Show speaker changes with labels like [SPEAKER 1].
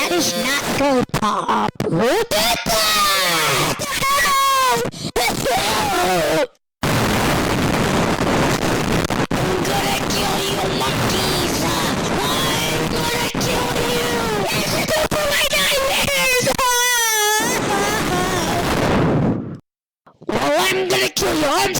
[SPEAKER 1] That is not good, Pop. Who did that? Help! I'm gonna kill you, monkeys! I'm gonna kill you! This is good for my nightmares! Well, I'm gonna kill you. I'm